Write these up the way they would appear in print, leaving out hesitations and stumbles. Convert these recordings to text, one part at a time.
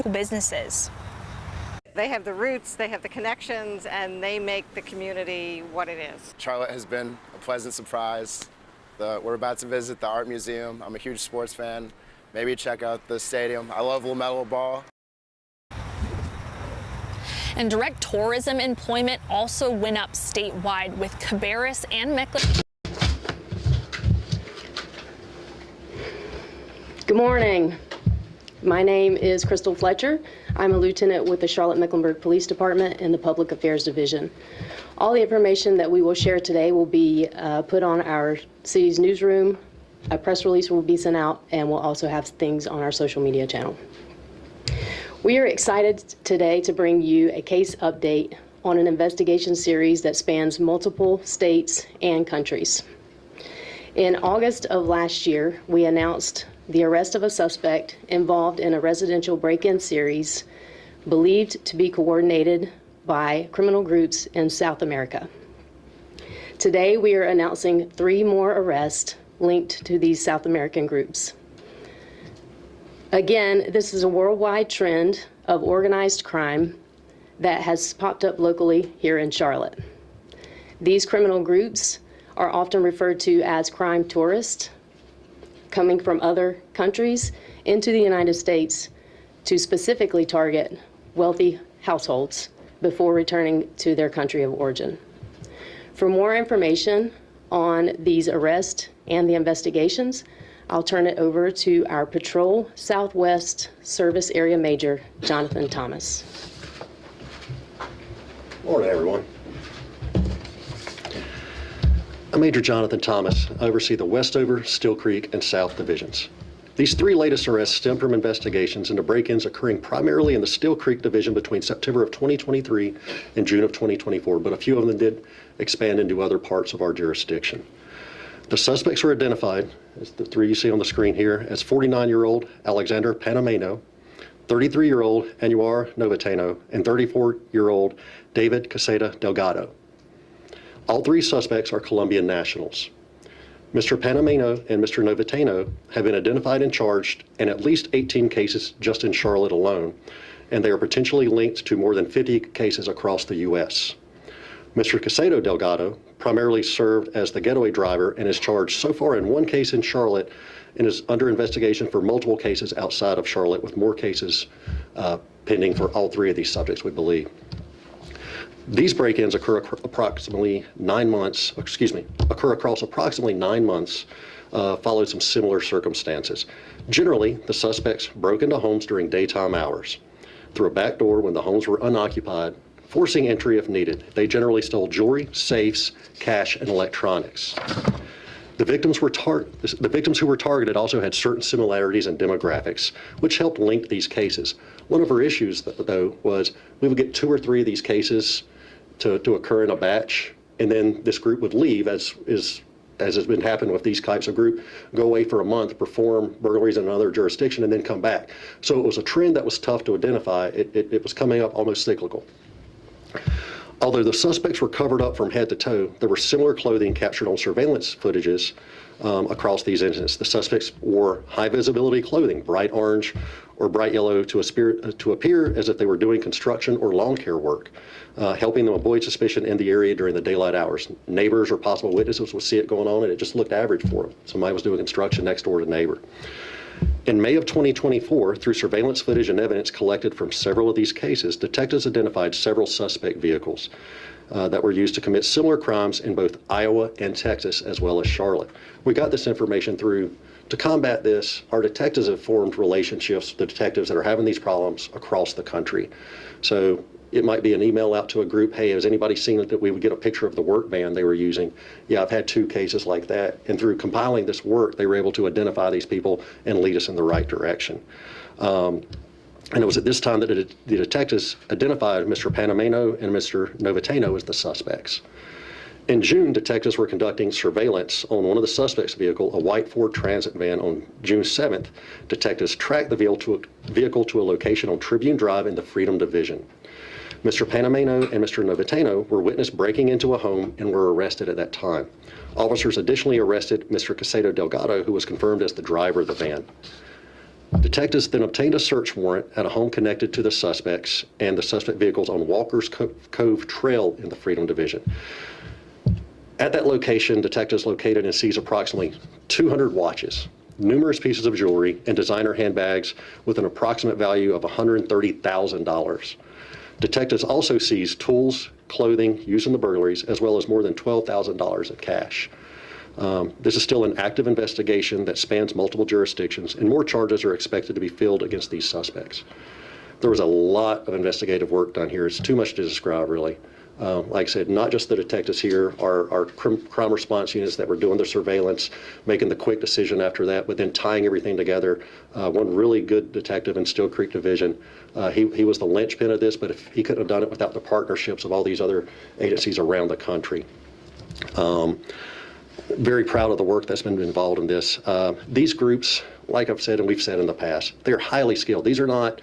local businesses. They have the roots, they have the connections, and they make the community what it is. Charlotte has been a pleasant surprise. We're about to visit the art museum. I'm a huge sports fan. Maybe check out the stadium. I love LaMelo Ball. And direct tourism employment also went up statewide, with Cabarrus and Mecklenburg. Good morning. My name is Crystal Fletcher. I'm a lieutenant with the Charlotte-Mecklenburg Police Department in the Public Affairs Division. All the information that we will share today will be put on our city's newsroom. A press release will be sent out, and we'll also have things on our social media channel. We are excited today to bring you a case update on an investigation series that spans multiple states and countries. In August of last year, we announced the arrest of a suspect involved in a residential break-in series believed to be coordinated by criminal groups in South America. Today, we are announcing 3 more arrests linked to these South American groups. Again, this is a worldwide trend of organized crime that has popped up locally here in Charlotte. These criminal groups are often referred to as crime tourists, coming from other countries into the United States to specifically target wealthy households before returning to their country of origin. For more information on these arrests and the investigations, I'll turn it over to our Patrol Southwest Service Area Major, Jonathan Thomas. Morning, everyone. I'm Major Jonathan Thomas. I oversee the Westover, Still Creek, and South Divisions. These 3 latest arrests stem from investigations into break-ins occurring primarily in the Still Creek Division between September of 2023 and June of 2024, but a few of them did expand into other parts of our jurisdiction. The suspects were identified, as the 3 you see on the screen here, as 49-year-old Alexander Panameno, 33-year-old Anuar Novateno, and 34-year-old David Caseta Delgado. All 3 suspects are Colombian nationals. Mr. Panameno and Mr. Novateno have been identified and charged in at least 18 cases just in Charlotte alone, and they are potentially linked to more than 50 cases across the U.S. Mr. Caseta Delgado primarily served as the getaway driver and is charged so far in 1 case in Charlotte and is under investigation for multiple cases outside of Charlotte, with more cases pending for all 3 of these subjects, we believe. These break-ins occur across approximately 9 months, followed some similar circumstances. Generally, the suspects broke into homes during daytime hours through a back door when the homes were unoccupied, forcing entry if needed. They generally stole jewelry, safes, cash, and electronics. The victims who were targeted also had certain similarities in demographics, which helped link these cases. One of our issues, though, was we would get 2 or 3 of these cases to occur in a batch, and then this group would leave, as has been happening with these types of group, go away for a month, perform burglaries in another jurisdiction, and then come back. So it was a trend that was tough to identify. It was coming up almost cyclical. Although the suspects were covered up from head to toe, there were similar clothing captured on surveillance footages across these incidents. The suspects wore high visibility clothing, bright orange or bright yellow, to appear as if they were doing construction or lawn care work, helping them avoid suspicion in the area during the daylight hours. Neighbors or possible witnesses would see it going on, and it just looked average for them. Somebody was doing construction next door to the neighbor. In May of 2024, through surveillance footage and evidence collected from several of these cases, detectives identified several suspect vehicles that were used to commit similar crimes in both Iowa and Texas, as well as Charlotte. We got this information through. To combat this, our detectives have formed relationships with the detectives that are having these problems across the country. So it might be an email out to a group, hey, has anybody seen it, that we would get a picture of the work van they were using? Yeah, I've had 2 cases like that. And through compiling this work, they were able to identify these people and lead us in the right direction. And it was at this time that the detectives identified Mr. Panameno and Mr. Novateno as the suspects. In June, detectives were conducting surveillance on one of the suspects' vehicle, a white Ford Transit van. On June 7th, detectives tracked the vehicle to a location on Tribune Drive in the Freedom Division. Mr. Panameno and Mr. Novateno were witnessed breaking into a home and were arrested at that time. Officers additionally arrested Mr. Caseta Delgado, who was confirmed as the driver of the van. Detectives then obtained a search warrant at a home connected to the suspects and the suspect vehicles on Walker's Cove Trail in the Freedom Division. At that location, detectives located and seized approximately 200 watches, numerous pieces of jewelry, and designer handbags with an approximate value of $130,000. Detectives also seized tools, clothing used in the burglaries, as well as more than $12,000 in cash. This is still an active investigation that spans multiple jurisdictions, and more charges are expected to be filed against these suspects. There was a lot of investigative work done here. It's too much to describe, really. Like I said, not just the detectives here, our crime response units that were doing the surveillance, making the quick decision after that, but then tying everything together. One really good detective in Still Creek Division, he was the linchpin of this, but if he couldn't have done it without the partnerships of all these other agencies around the country. Very proud of the work that's been involved in this. These groups, like I've said and we've said in the past, they're highly skilled. These are not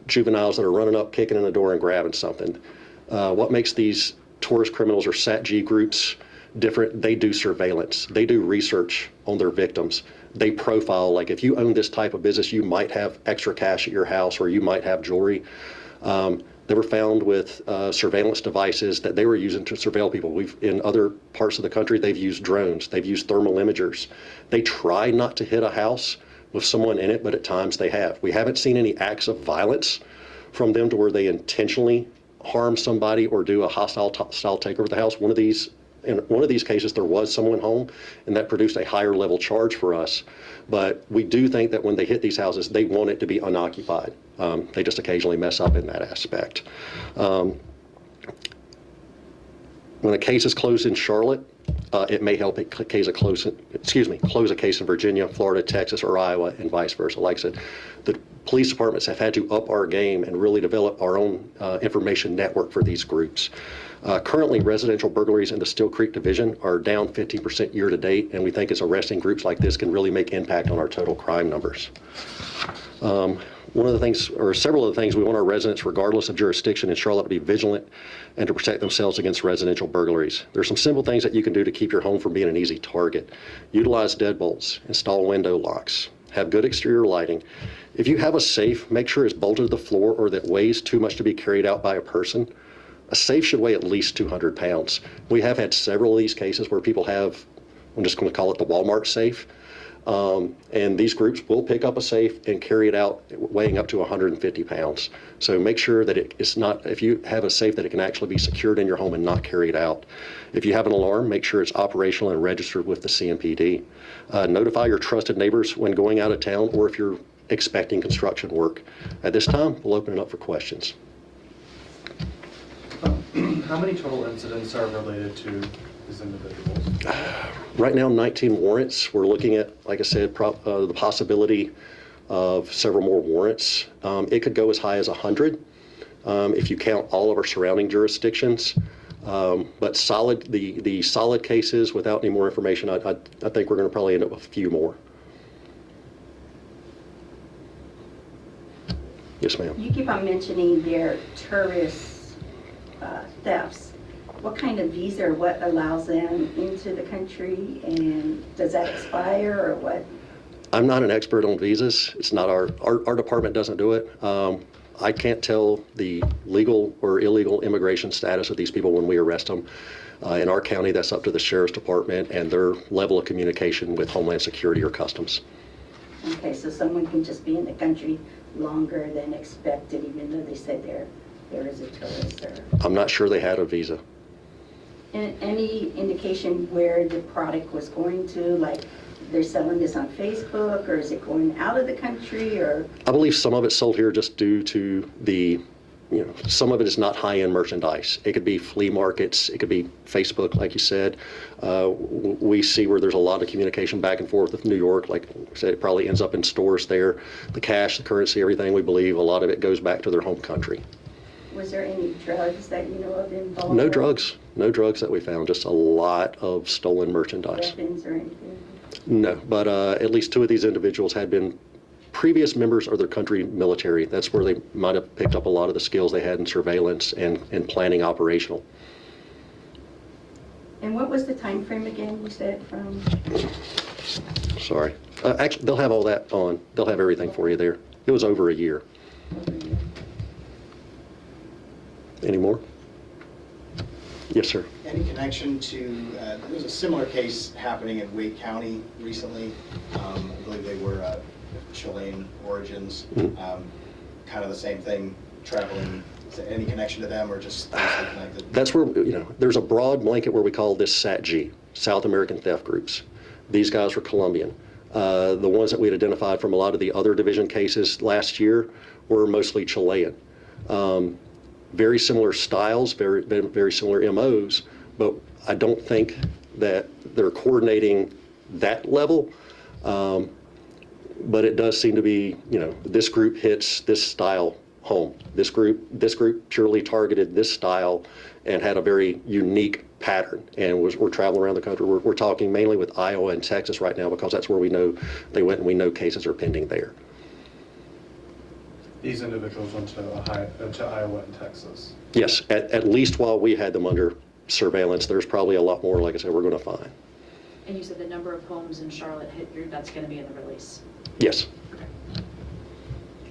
juveniles that are running up, kicking in the door and grabbing something. What makes these tourist criminals or SATG groups different, they do surveillance. They do research on their victims. They profile, like if you own this type of business, you might have extra cash at your house or you might have jewelry. They were found with surveillance devices that they were using to surveil people. In other parts of the country, they've used drones. They've used thermal imagers. They try not to hit a house with someone in it, but at times they have. We haven't seen any acts of violence from them to where they intentionally harm somebody or do a hostile style takeover of the house. In one of these cases, there was someone home, and that produced a higher level charge for us. But we do think that when they hit these houses, they want it to be unoccupied. They just occasionally mess up in that aspect. When a case is closed in Charlotte, it may help close a case in Virginia, Florida, Texas, or Iowa, and vice versa. Like I said, the police departments have had to up our game and really develop our own information network for these groups. Currently, residential burglaries in the Still Creek Division are down 15% year to date, and we think it's arresting groups like this can really make impact on our total crime numbers. One of the things, or several of the things, we want our residents, regardless of jurisdiction in Charlotte, to be vigilant and to protect themselves against residential burglaries. There's some simple things that you can do to keep your home from being an easy target. Utilize deadbolts, install window locks, have good exterior lighting. If you have a safe, make sure it's bolted to the floor or that weighs too much to be carried out by a person. A safe should weigh at least 200 pounds. We have had several of these cases where people have, I'm just going to call it the Walmart safe, and these groups will pick up a safe and carry it out weighing up to 150 pounds. So make sure that it's not, if you have a safe, that it can actually be secured in your home and not carried out. If you have an alarm, make sure it's operational and registered with the CMPD. Notify your trusted neighbors when going out of town or if you're expecting construction work. At this time, we'll open it up for questions. How many total incidents are related to these individuals? Right now, 19 warrants. We're looking at, like I said, the possibility of several more warrants. It could go as high as 100 if you count all of our surrounding jurisdictions. But the solid cases, without any more information, I think we're going to probably end up with a few more. Yes, ma'am. You keep on mentioning their tourist thefts. What kind of visa or what allows them into the country, and does that expire or what? I'm not an expert on visas. It's not our department doesn't do it. I can't tell the legal or illegal immigration status of these people when we arrest them. In our county, that's up to the sheriff's department and their level of communication with Homeland Security or Customs. Okay, so someone can just be in the country longer than expected, even though they said there is a tourist. Or I'm not sure they had a visa. and any indication where the product was going to, like they're selling this on Facebook, or is it going out of the country, or? I believe some of it's sold here just due to the, some of it is not high-end merchandise. It could be flea markets, it could be Facebook, like you said. We see where there's a lot of communication back and forth with New York. Like I said, it probably ends up in stores there. The cash, the currency, everything, we believe a lot of it goes back to their home country. Was there any drugs that you know of involved? No drugs. No drugs that we found, just a lot of stolen merchandise. Weapons or anything? No, but at least two of these individuals had been previous members of their country military. That's where they might have picked up a lot of the skills they had in surveillance and planning operational. And what was the time frame again, you said, from? Sorry. Actually, they'll have all that on. They'll have everything for you there. It was over a year. Any more? Yes, sir. Any connection to, there was a similar case happening in Wake County recently. I believe they were Chilean origins. Kind of the same thing, traveling. Is there any connection to them or just loosely connected? That's where, there's a broad blanket where we call this SATG, South American Theft Groups. These guys were Colombian. The ones that we had identified from a lot of the other division cases last year were mostly Chilean. Very similar styles, very similar MOs, but I don't think that they're coordinating that level. But it does seem to be, this group hits this style home. This group purely targeted this style and had a very unique pattern, and we're traveling around the country. We're talking mainly with Iowa and Texas right now because that's where we know they went, and we know cases are pending there. These individuals went to Iowa and Texas. Yes, at least while we had them under surveillance. There's probably a lot more, like I said, we're going to find. And you said the number of homes in Charlotte, that's going to be in the release? Yes.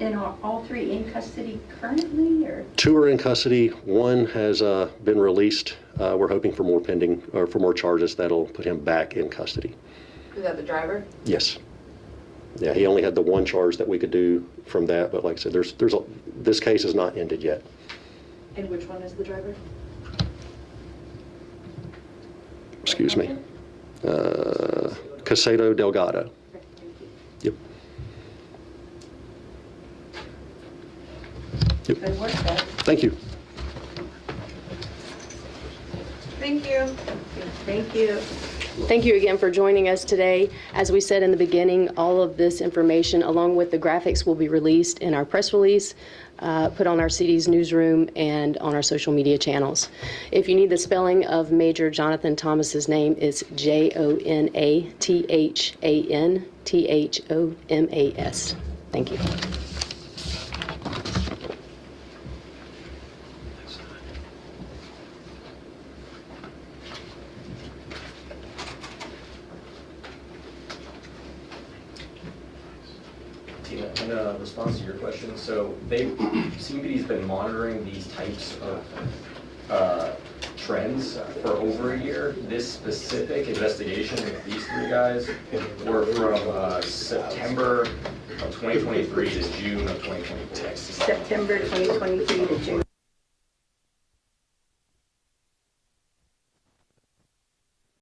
And are all three in custody currently, or? 2 are in custody. 1 has been released. We're hoping for more pending, or for more charges that'll put him back in custody. Is that the driver? Yes. Yeah, he only had the 1 charge that we could do from that, but like I said, this case is not ended yet. And which one is the driver? Excuse me. Casado Delgado. Okay, thank you. Yep. Yep. Good work, guys. Thank you. Thank you. Thank you. Thank you again for joining us today. As we said in the beginning, all of this information, along with the graphics, will be released in our press release, put on our CD's newsroom, and on our social media channels. If you need the spelling of Major Jonathan Thomas's name, it's JONATHAN-THOMAS. Thank you. In response to your question, so CMPD's been monitoring these types of trends for over a year. This specific investigation with these 3 guys were from September of 2023 to June of 2024. September 2023 to June.